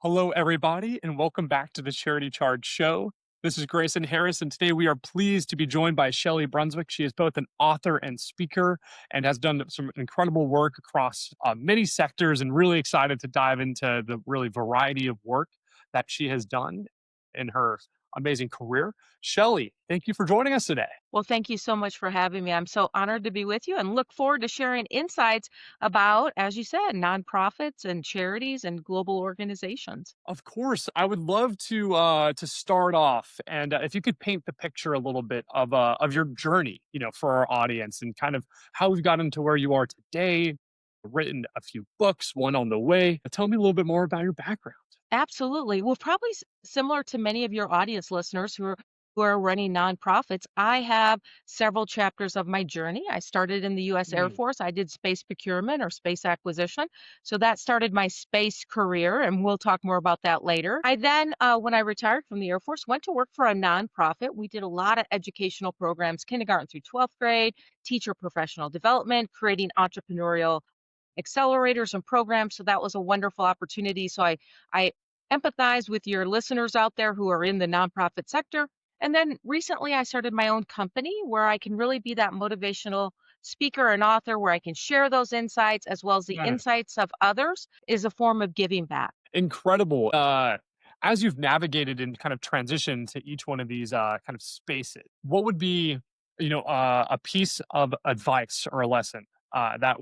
Hello, everybody, and welcome back to the Charity Charge Show. This is Grayson Harris, and today we are pleased to be joined by Shelli Brunswick. She is both an author and speaker and has done some incredible work across many sectors, and really excited to dive into the really variety of work that she has done in her amazing career. Shelli, thank you for joining us today. Well, thank you so much for having me. I'm so honored to be with you and look forward to sharing insights about, as you said, nonprofits and charities and global organizations. Of course, I would love to start off, and if you could paint the picture a little bit of your journey, for our audience, and kind of how we've gotten to where you are today. Written a few books, one on the way. Tell me a little bit more about your background. Absolutely. Well, probably similar to many of your audience listeners who are running nonprofits. I have several chapters of my journey. I started in the U.S. Air Mm, Force. I did space procurement or space acquisition. So that started my space career, and we'll talk more about that later. I then, when I retired from the Air Force, went to work for a nonprofit. We did a lot of educational programs, kindergarten through 12th grade, teacher professional development, creating entrepreneurial accelerators and programs. So that was a wonderful opportunity. So I empathize with your listeners out there who are in the nonprofit sector. And then recently I started my own company where I can really be that motivational speaker and author where I can share those insights as well as the yeah. insights of others is a form of giving back. Incredible. As you've navigated and kind of transitioned to each one of these kind of spaces, what would be, a piece of advice or a lesson that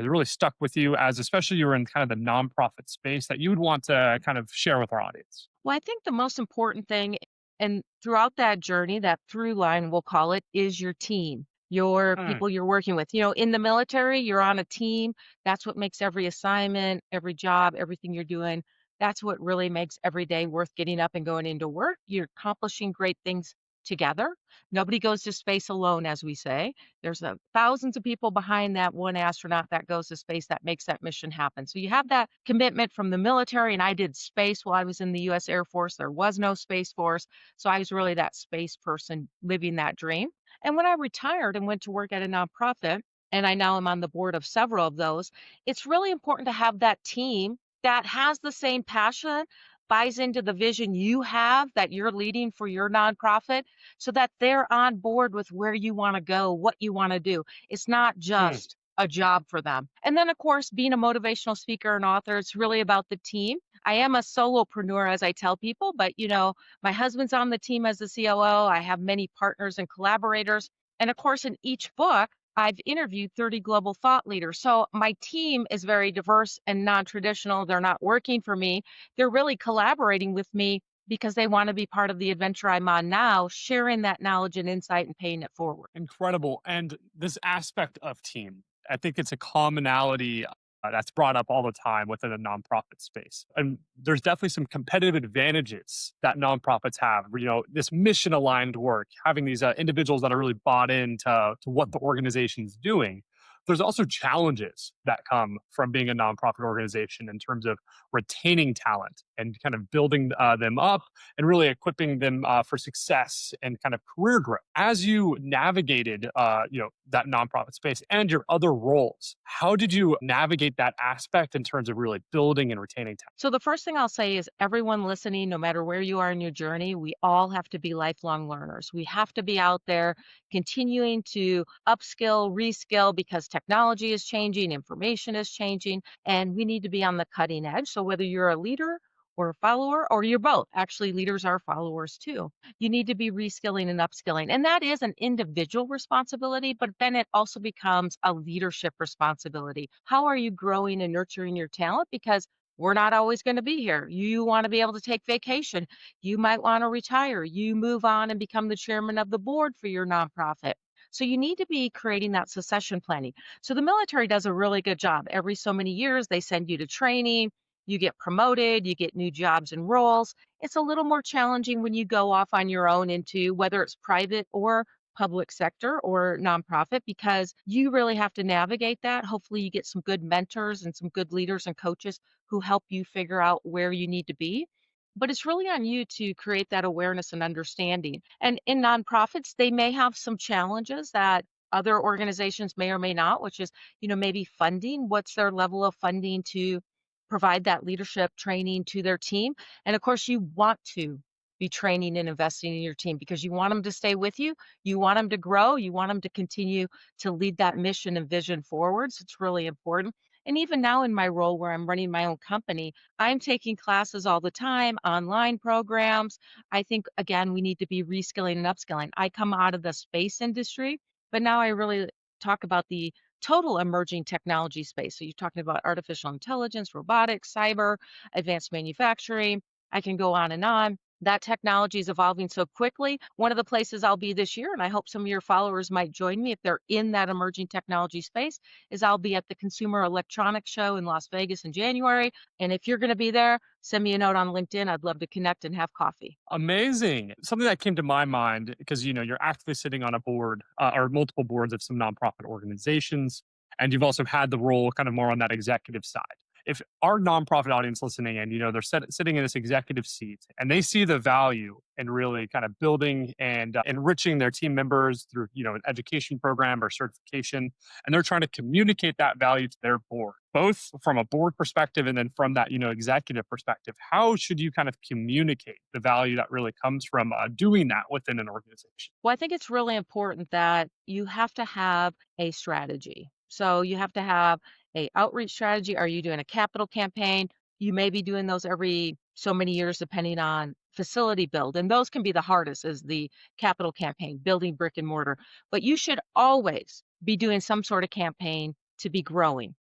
really stuck with you, as especially you were in kind of the nonprofit space, that you would want to kind of share with our audience? Well, I think the most important thing and throughout that journey, that through line, we'll call it, is your team, your Mm, people you're working with. In the military, you're on a team. That's what makes every assignment, every job, everything you're doing. That's what really makes every day worth getting up and going into work. You're accomplishing great things together. Nobody goes to space alone, as we say. There's thousands of people behind that one astronaut that goes to space that makes that mission happen. So you have that commitment from the military, and I did space while I was in the US Air Force. There was no Space Force. So I was really that space person living that dream. And when I retired and went to work at a nonprofit, and I now am on the board of several of those, it's really important to have that team that has the same passion, buys into the vision you have that you're leading for your nonprofit so that they're on board with where you want to go, what you want to do. It's not mm. just a job for them. And then, of course, being a motivational speaker and author, it's really about the team. I am a solopreneur, as I tell people, but my husband's on the team as the COO. I have many partners and collaborators. And of course, in each book, I've interviewed 30 global thought leaders. So my team is very diverse and non traditional. They're not working for me, they're really collaborating with me because they want to be part of the adventure I'm on now, sharing that knowledge and insight and paying it forward. Incredible. And this aspect of team, I think it's a commonality that's brought up all the time within a nonprofit space. And there's definitely some competitive advantages that nonprofits have. This mission aligned work, having these individuals that are really bought into what the organization's doing. There's also challenges that come from being a nonprofit organization in terms of retaining talent and kind of building them up and really equipping them for success and kind of career growth. As you navigated, that nonprofit space and your other roles, how did you navigate that aspect in terms of really building and retaining talent? So, the first thing I'll say is everyone listening, no matter where you are in your journey, we all have to be lifelong learners. We have to be out there continuing to upskill, reskill because technology is changing, information is changing, and we need to be on the cutting edge. So, whether you're a leader, or a follower, or you're both. Actually, leaders are followers too. You need to be reskilling and upskilling. And that is an individual responsibility, but then it also becomes a leadership responsibility. How are you growing and nurturing your talent? Because we're not always going to be here. You want to be able to take vacation. You might want to retire. You move on and become the chairman of the board for your nonprofit. So you need to be creating that succession planning. So the military does a really good job. Every so many years, they send you to training, you get promoted, you get new jobs and roles. It's a little more challenging when you go off on your own into whether it's private or public sector or nonprofit because you really have to navigate that. Hopefully, you get some good mentors and some good leaders and coaches who help you figure out where you need to be. But it's really on you to create that awareness and understanding. And in nonprofits, they may have some challenges that other organizations may or may not, which is, maybe funding. What's their level of funding to provide that leadership training to their team. And of course, you want to be training and investing in your team because you want them to stay with you. You want them to grow. You want them to continue to lead that mission and vision forward. So it's really important. And even now in my role where I'm running my own company, I'm taking classes all the time, online programs. I think, again, we need to be reskilling and upskilling. I come out of the space industry, but now I really talk about the total emerging technology space. So you're talking about artificial intelligence, robotics, cyber, advanced manufacturing. I can go on and on. That technology is evolving so quickly. One of the places I'll be this year, and I hope some of your followers might join me if they're in that emerging technology space, is I'll be at the Consumer Electronics Show in Las Vegas in January. And if you're going to be there, send me a note on LinkedIn. I'd love to connect and have coffee. Amazing. Something that came to my mind because you're actively sitting on a board or multiple boards of some nonprofit organizations, and you've also had the role kind of more on that executive side. If our nonprofit audience listening in, they're sitting in this executive seat and they see the value in really kind of building and enriching their team members through an education program or certification, and they're trying to communicate that value to their board, both from a board perspective and then from that executive perspective. How should you kind of communicate the value that really comes from doing that within an organization? Well, I think it's really important that you have to have a strategy. So you have to have a outreach strategy. Are you doing a capital campaign? You may be doing those every so many years depending on facility build. And those can be the hardest is the capital campaign, building brick and mortar. But you should always be doing some sort of campaign to be growing,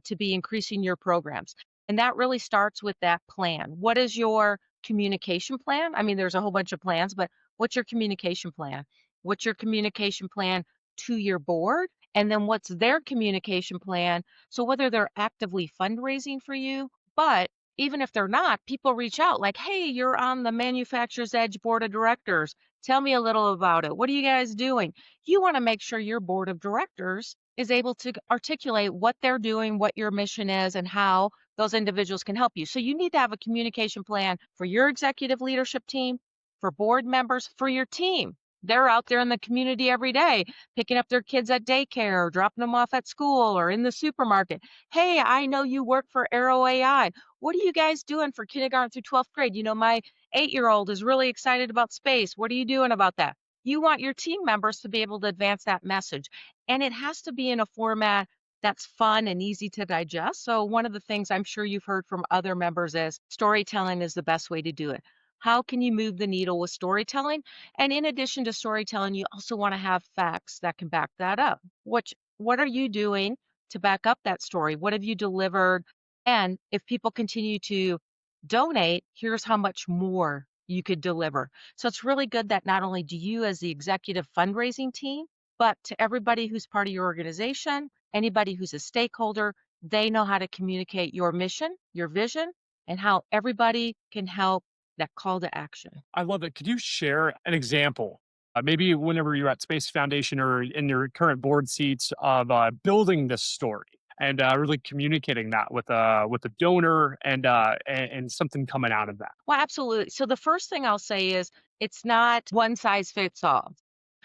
to be increasing your programs. And that really starts with that plan. What is your communication plan? I mean, there's a whole bunch of plans, but what's your communication plan? What's your communication plan to your board? And then what's their communication plan? So whether they're actively fundraising for you, but even if they're not, people reach out like, hey, you're on the Manufacturers Edge board of directors. Tell me a little about it. What are you guys doing? You want to make sure your board of directors is able to articulate what they're doing, what your mission is, and how those individuals can help you. So you need to have a communication plan for your executive leadership team, for board members, for your team. They're out there in the community every day, picking up their kids at daycare, or dropping them off at school or in the supermarket. Hey, I know you work for Arrow AI. What are you guys doing for kindergarten through 12th grade? My 8-year-old is really excited about space. What are you doing about that? You want your team members to be able to advance that message. And it has to be in a format that's fun and easy to digest. So, one of the things I'm sure you've heard from other members is storytelling is the best way to do it. How can you move the needle with storytelling? And in addition to storytelling, you also want to have facts that can back that up. What are you doing to back up that story? What have you delivered? And if people continue to donate, here's how much more you could deliver. So it's really good that not only do you as the executive fundraising team, but to everybody who's part of your organization, anybody who's a stakeholder, they know how to communicate your mission, your vision, and how everybody can help that call to action. I love it. Could you share an example? Maybe whenever you're at Space Foundation or in your current board seats of building this story and really communicating that with a donor and something coming out of that. Well, absolutely. So the first thing I'll say is it's not one size fits all.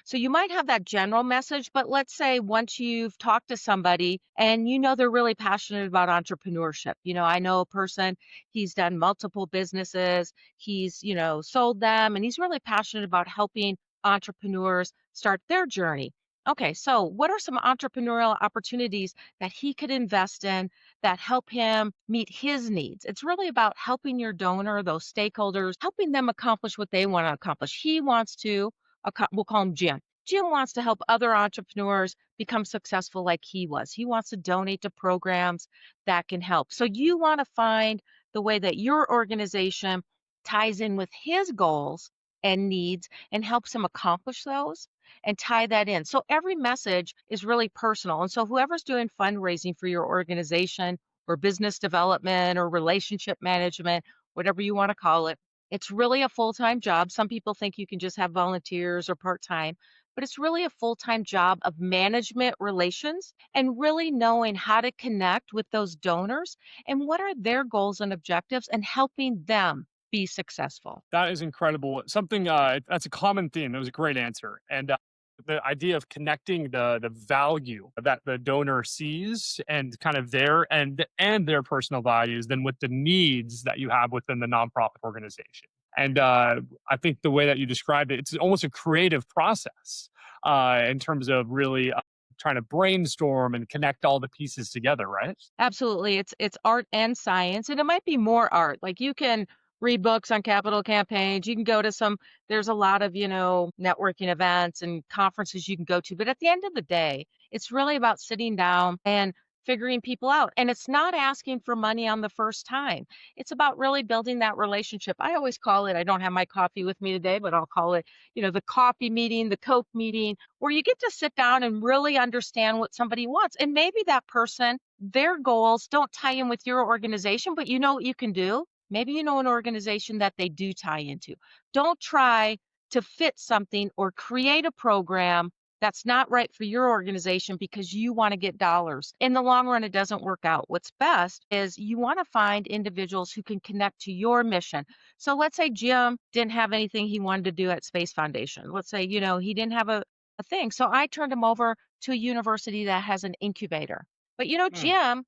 So you might have that general message, but let's say once you've talked to somebody and they're really passionate about entrepreneurship. I know a person, he's done multiple businesses, he's, sold them, and he's really passionate about helping entrepreneurs start their journey. Okay, so what are some entrepreneurial opportunities that he could invest in that help him meet his needs? It's really about helping your donor, those stakeholders, helping them accomplish what they want to accomplish. He wants to we'll call him Jim. Jim wants to help other entrepreneurs become successful like he was. He wants to donate to programs that can help. So you want to find the way that your organization ties in with his goals and needs and helps him accomplish those and tie that in. So every message is really personal. And so whoever's doing fundraising for your organization or business development or relationship management, whatever you want to call it, it's really a full-time job. Some people think you can just have volunteers or part-time, but it's really a full-time job of management relations and really knowing how to connect with those donors and what are their goals and objectives and helping them be successful. That is incredible. Something that's a common theme. That was a great answer. And the idea of connecting the value that the donor sees and kind of their personal values than with the needs that you have within the nonprofit organization. And I think the way that you described it, it's almost a creative process in terms of really trying to brainstorm and connect all the pieces together, right? Absolutely. It's art and science, and it might be more art. Like you can read books on capital campaigns. You can go to some there's a lot of, networking events and conferences you can go to, but at the end of the day, it's really about sitting down and figuring people out. And it's not asking for money on the first time. It's about really building that relationship. I always call it, I don't have my coffee with me today, but I'll call it, the coffee meeting, the Coke meeting, where you get to sit down and really understand what somebody wants. And maybe that person, their goals don't tie in with your organization, but you know what you can do? Maybe you know an organization that they do tie into. Don't try to fit something or create a program that's not right for your organization because you want to get dollars. In the long run, it doesn't work out. What's best is you want to find individuals who can connect to your mission. So let's say Jim didn't have anything he wanted to do at Space Foundation. Let's say, he didn't have a thing. So I turned him over to a university that has an incubator. But Mm, Jim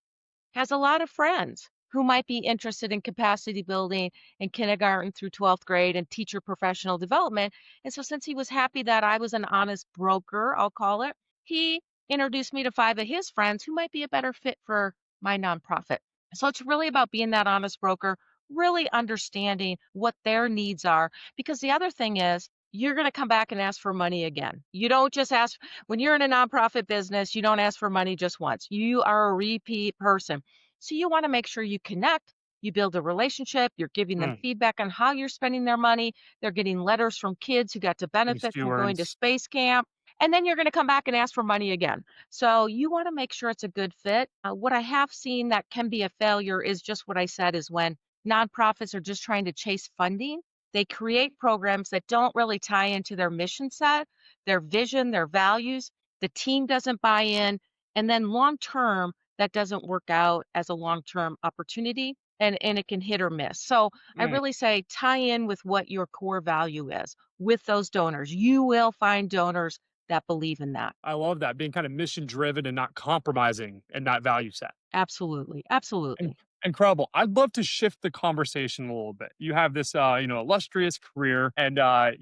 has a lot of friends who might be interested in capacity building in kindergarten through 12th grade and teacher professional development. And so, since he was happy that I was an honest broker, I'll call it, he introduced me to five of his friends who might be a better fit for my nonprofit. So, it's really about being that honest broker, really understanding what their needs are. Because the other thing is, you're going to come back and ask for money again. You don't just ask when you're in a nonprofit business, you don't ask for money just once. You are a repeat person. So you want to make sure you connect, you build a relationship, you're giving them mm. feedback on how you're spending their money. They're getting letters from kids who got to Being benefit from going to stewards. space camp. And then you're going to come back and ask for money again. So you want to make sure it's a good fit. What I have seen that can be a failure is just what I said is when nonprofits are just trying to chase funding. They create programs that don't really tie into their mission set, their vision, their values. The team doesn't buy in. And then long term, that doesn't work out as a long-term opportunity and it can hit or miss. So I Mm. really say tie in with what your core value is with those donors. You will find donors that believe in that. I love that, being kind of mission driven and not compromising in that value set. Absolutely. In Absolutely. incredible. I'd love to shift the conversation a little bit. You have this, illustrious career, and I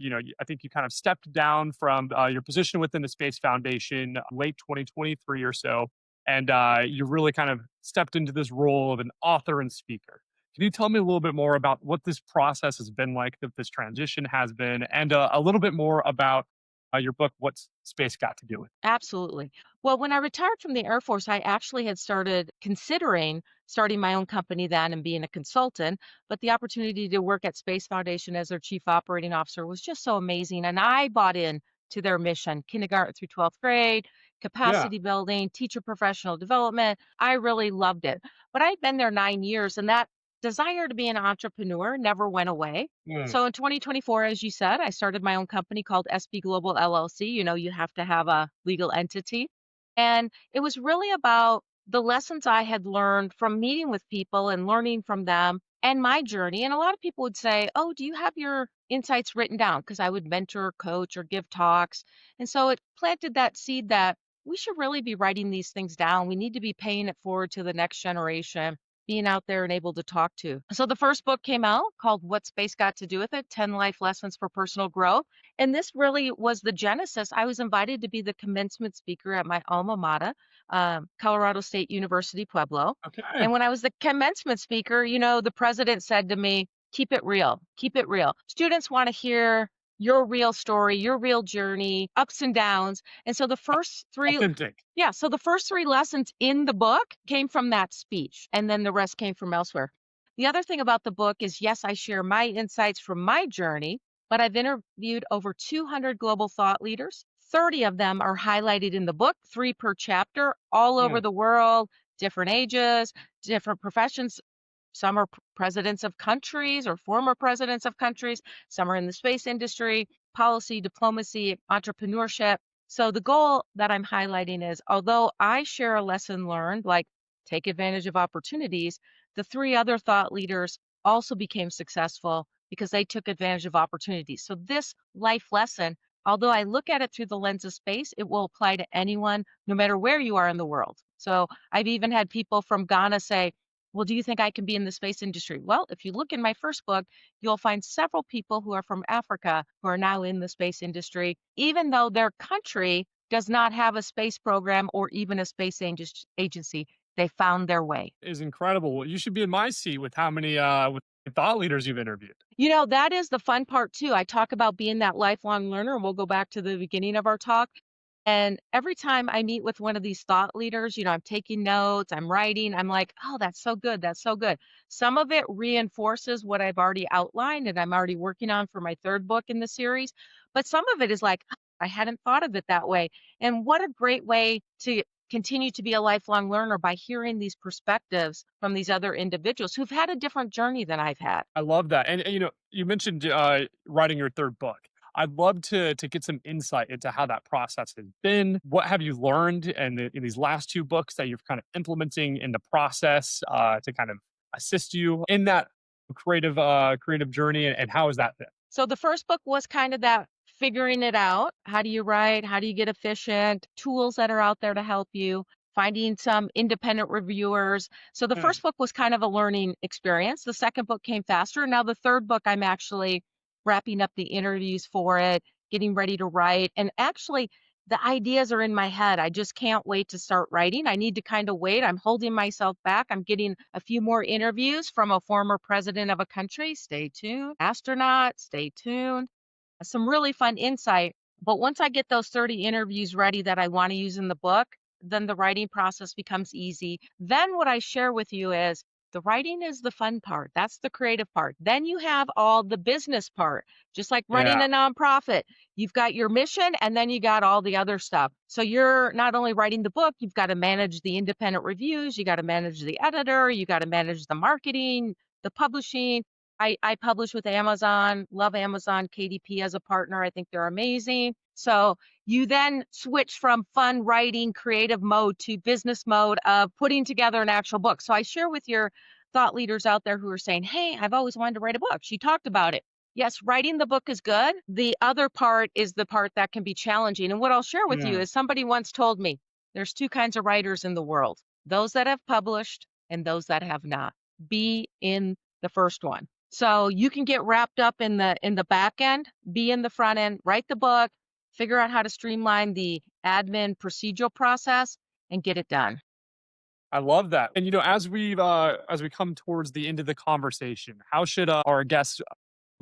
think you kind of stepped down from your position within the Space Foundation late 2023 or so, and you really kind of stepped into this role of an author and speaker. Can you tell me a little bit more about what this process has been like, that this transition has been, and a little bit more about your book, "What's Space Got to Do with Absolutely. Well, when I retired from the Air Force, I actually had started considering starting my own company then and being a consultant. But the opportunity to work at Space Foundation as their chief operating officer was just so amazing. And I bought in to their mission kindergarten through 12th grade, Yeah. capacity building, teacher professional development. I really loved it. But I'd been there 9 years, and that desire to be an entrepreneur never went away. Mm, So in 2024, as you said, I started my own company called SB Global LLC. You have to have a legal entity. And it was really about the lessons I had learned from meeting with people and learning from them and my journey. And a lot of people would say, "Oh, do you have your insights written down?" Because I would mentor, coach, or give talks. And so it planted that seed that we should really be writing these things down. We need to be paying it forward to the next generation, being out there and able to talk to. So the first book came out called What Space Got to Do with It 10 Life Lessons for Personal Growth. And this really was the genesis. I was invited to be the commencement speaker at my alma mater, Colorado State University, Pueblo. okay. And when I was the commencement speaker, the president said to me, "Keep it real, keep it real. Students want to hear your real story, your real journey, ups and downs." And so the first three Authentic. yeah, so the first 3 lessons in the book came from that speech, and then the rest came from elsewhere. The other thing about the book is, yes, I share my insights from my journey, but I've interviewed over 200 global thought leaders. 30 of them are highlighted in the book, 3 per chapter, all over Mm. the world, different ages, different professions. Some are presidents of countries or former presidents of countries. Some are in the space industry, policy, diplomacy, entrepreneurship. So the goal that I'm highlighting is although I share a lesson learned, like take advantage of opportunities, the 3 other thought leaders also became successful because they took advantage of opportunities. So this life lesson Although I look at it through the lens of space, it will apply to anyone, no matter where you are in the world. So I've even had people from Ghana say, well, do you think I can be in the space industry? Well, if you look in my first book, you'll find several people who are from Africa who are now in the space industry, even though their country does not have a space program or even a space agency. They found their way. Is incredible. Well, you should be in my seat with how many with thought leaders you've interviewed. That is the fun part too. I talk about being that lifelong learner, and we'll go back to the beginning of our talk. And every time I meet with one of these thought leaders, I'm taking notes, I'm writing, I'm like, oh, that's so good. That's so good. Some of it reinforces what I've already outlined and I'm already working on for my third book in the series. But some of it is like, "Oh, I hadn't thought of it that way." And what a great way to continue to be a lifelong learner by hearing these perspectives from these other individuals who've had a different journey than I've had. I love that. And you mentioned writing your third book. I'd love to get some insight into how that process has been. What have you learned in these last two books that you're kind of implementing in the process to kind of assist you in that creative journey, and how has that been? So the first book was kind of that figuring it out. How do you write? How do you get efficient? Tools that are out there to help you, finding some independent reviewers. So the Mm. first book was kind of a learning experience. The second book came faster. Now the third book, I'm actually wrapping up the interviews for it, getting ready to write. And actually, the ideas are in my head. I just can't wait to start writing. I need to kind of wait. I'm holding myself back. I'm getting a few more interviews from a former president of a country. Stay tuned. Astronaut, stay tuned. Some really fun insight. But once I get those 30 interviews ready that I want to use in the book, then the writing process becomes easy. Then what I share with you is the writing is the fun part. That's the creative part. Then you have all the business part, just like running Yeah, a nonprofit. You've got your mission and then you got all the other stuff. So you're not only writing the book, you've got to manage the independent reviews, you got to manage the editor, you got to manage the marketing, the publishing. I publish with Amazon, love Amazon, KDP as a partner. I think they're amazing. So you then switch from fun writing creative mode to business mode of putting together an actual book. So I share with your thought leaders out there who are saying, hey, I've always wanted to write a book. She talked about it. Yes, writing the book is good. The other part is the part that can be challenging. And what I'll share with you yeah. is somebody once told me there's two kinds of writers in the world, those that have published and those that have not. Be in the first one. So you can get wrapped up in the back end, be in the front end, write the book, figure out how to streamline the admin procedural process and get it done. I love that. And as we come towards the end of the conversation, how should our guests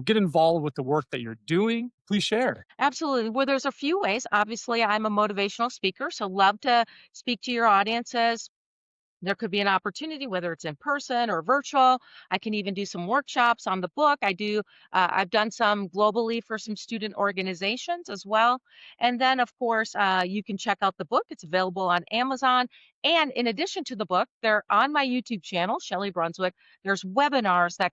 get involved with the work that you're doing? Please share. Absolutely. Well, there's a few ways. Obviously, I'm a motivational speaker, so love to speak to your audiences. There could be an opportunity, whether it's in person or virtual. I can even do some workshops on the book. I've done some globally for some student organizations as well. And then, of course, you can check out the book. It's available on Amazon. And in addition to the book, they're on my YouTube channel, Shelli Brunswick. There's webinars that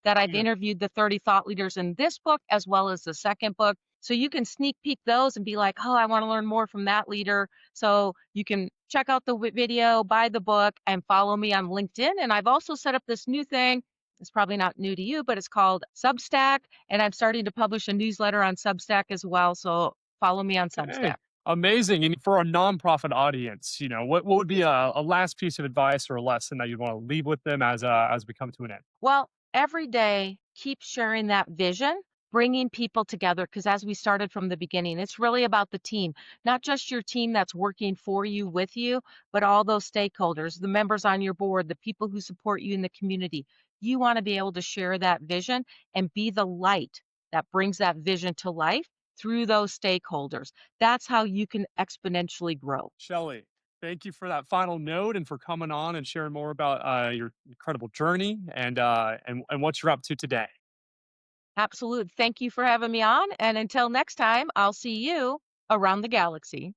I've Mm. interviewed the 30 thought leaders in this book as well as the second book. So you can sneak peek those and be like, oh, I want to learn more from that leader. So you can check out the video, buy the book, and follow me on LinkedIn. And I've also set up this new thing. It's probably not new to you, but it's called Substack. And I'm starting to publish a newsletter on Substack as well. So follow me on Okay. Substack. Amazing. And for a nonprofit audience, what would be a last piece of advice or a lesson that you'd want to leave with them as we come to an end? Well, every day, keep sharing that vision, bringing people together. Because as we started from the beginning, it's really about the team, not just your team that's working for you, with you, but all those stakeholders, the members on your board, the people who support you in the community. You want to be able to share that vision and be the light that brings that vision to life through those stakeholders. That's how you can exponentially grow. Shelly, thank you for that final note and for coming on and sharing more about your incredible journey and what you're up to today. Absolutely. Thank you for having me on. And until next time, I'll see you around the galaxy.